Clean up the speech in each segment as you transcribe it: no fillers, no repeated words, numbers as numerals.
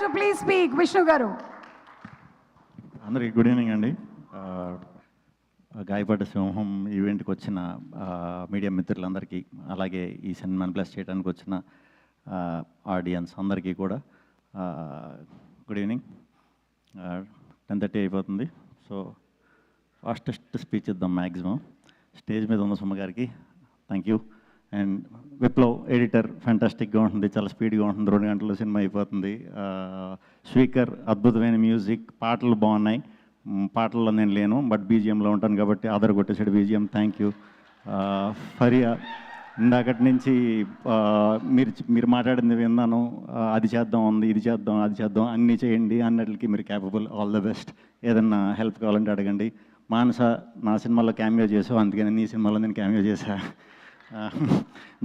to please speak. Vishnu Garu. అందరికీ good evening అండి. గాయపడ్డ సింహం ఈవెంట్కి వచ్చిన మీడియా మిత్రులందరికీ, అలాగే ఈ సినిమాని బ్లెస్ చేయడానికి వచ్చిన ఆడియన్స్ అందరికీ కూడా గుడ్ ఈవినింగ్. 10:30 అయిపోతుంది. సో ఫాస్టెస్ట్ స్పీచ్ ఇద్దాం మ్యాక్సిమం. స్టేజ్ మీద ఉన్న సుమ గారికి thank you. And Viplav editor ఫ్యాంటాస్టిక్గా ఉంటుంది, చాలా స్పీడ్గా ఉంటుంది, 2 గంటల్లో సినిమా అయిపోతుంది. స్పీకర్ అద్భుతమైన మ్యూజిక్, పాటలు బాగున్నాయి. పాటల్లో నేను లేను, బట్ బీజిఎంలో ఉంటాను కాబట్టి ఆధార్ కొట్టేసాడు బీజిఎం. Thank you. ఫరియా, ఇందాకటి నుంచి మీరు మాట్లాడింది విన్నాను. అది చేద్దాం ఉంది, ఇది చేద్దాం, అది చేద్దాం, అన్నీ చేయండి అన్నట్లకి మీరు క్యాపబుల్. All the best. ఏదన్నా హెల్ప్ కావాలంటే అడగండి. మానస, నా సినిమాలో క్యామియో చేసావు, అందుకని నీ సినిమాలో నేను క్యామియో చేశా.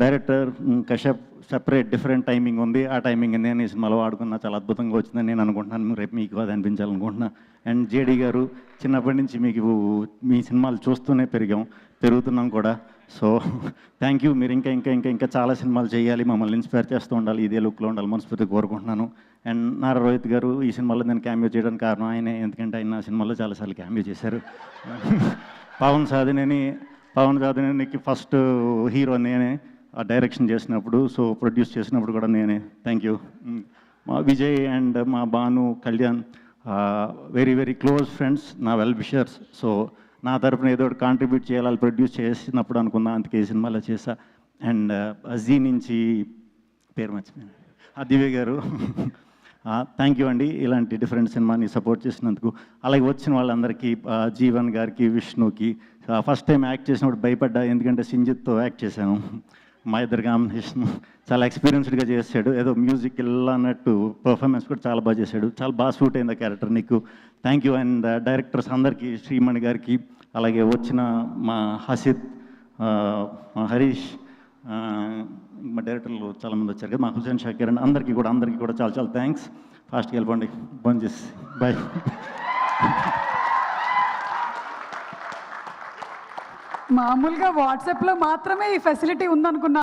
Director Kashyap, separate different timing ఉంది. ఆ టైమింగ్ నేను ఈ సినిమాలో వాడుకున్నా, చాలా అద్భుతంగా వచ్చిందని నేను అనుకుంటున్నాను. రేపు మీకు అది అనిపించాలనుకుంటున్నా. అండ్ జేడీ గారు, చిన్నప్పటి నుంచి మీకు మీ సినిమాలు చూస్తూనే పెరుగుతున్నాం కూడా. So thank you. మీరు ఇంకా ఇంకా ఇంకా ఇంకా చాలా సినిమాలు చేయాలి, మమ్మల్ని ఇన్స్పైర్ చేస్తూ ఉండాలి, ఇదే లుక్లో ఉండాలి, మనస్ఫూర్తిగా కోరుకుంటున్నాను. అండ్ నారా రోహిత్ గారు, ఈ సినిమాలో నేను క్యామియో చేయడానికి కారణం ఆయనే, ఎందుకంటే ఆయన నా సినిమాలో చాలాసార్లు క్యామియో చేశారు. పవన్ సాధనేనికి ఫస్ట్ హీరో నేనే, ఆ డైరెక్షన్ చేసినప్పుడు, సో ప్రొడ్యూస్ చేసినప్పుడు కూడా నేనే. Thank you. మా విజయ్ అండ్ మా Bhanu, Kalyan, very very close friends, నా వెల్ విషర్స్. సో నా తరఫున ఏదో ఒకటి కాంట్రిబ్యూట్ చేయాలి, ప్రొడ్యూస్ చేసినప్పుడు అనుకున్నా, అందుకే ఈ సినిమాలో చేశా. అండ్ జీ నుంచి పేరు మర్చిపోయాను, దివ్య గారు, థ్యాంక్ యూ అండి, ఇలాంటి డిఫరెంట్ సినిమాని సపోర్ట్ చేసినందుకు. అలాగే వచ్చిన వాళ్ళందరికీ, జీవన్ గారికి, విష్ణుకి. ఫస్ట్ టైం యాక్ట్ చేసినప్పుడు భయపడ్డా, ఎందుకంటే సింజిత్తో యాక్ట్ చేశాను. మా ఇద్దరు కాంబినేషన్, చాలా ఎక్స్పీరియన్స్డ్గా చేశాడు. ఏదో మ్యూజిక్ ఇలా అన్నట్టు పర్ఫార్మెన్స్ కూడా చాలా బాగా చేశాడు. చాలా బాగా సూట్ అయింది ఆ క్యారెక్టర్ నీకు. Thank you. అండ్ డైరెక్టర్స్ అందరికీ, శ్రీమణి గారికి, అలాగే వచ్చిన మా హసిద్, మా హరీష్, మా డైరెక్టర్లు చాలామంది వచ్చారు కదా, మా హుసేన్ షాకీర్ అండ్ అందరికీ కూడా చాలా చాలా థ్యాంక్స్. ఫాస్ట్గా వెళ్ళిపోండి, బంద్ చేసి బాయ్. మామూలుగా వాట్సాప్లో మాత్రమే ఈ ఫెసిలిటీ ఉందనుకున్నా.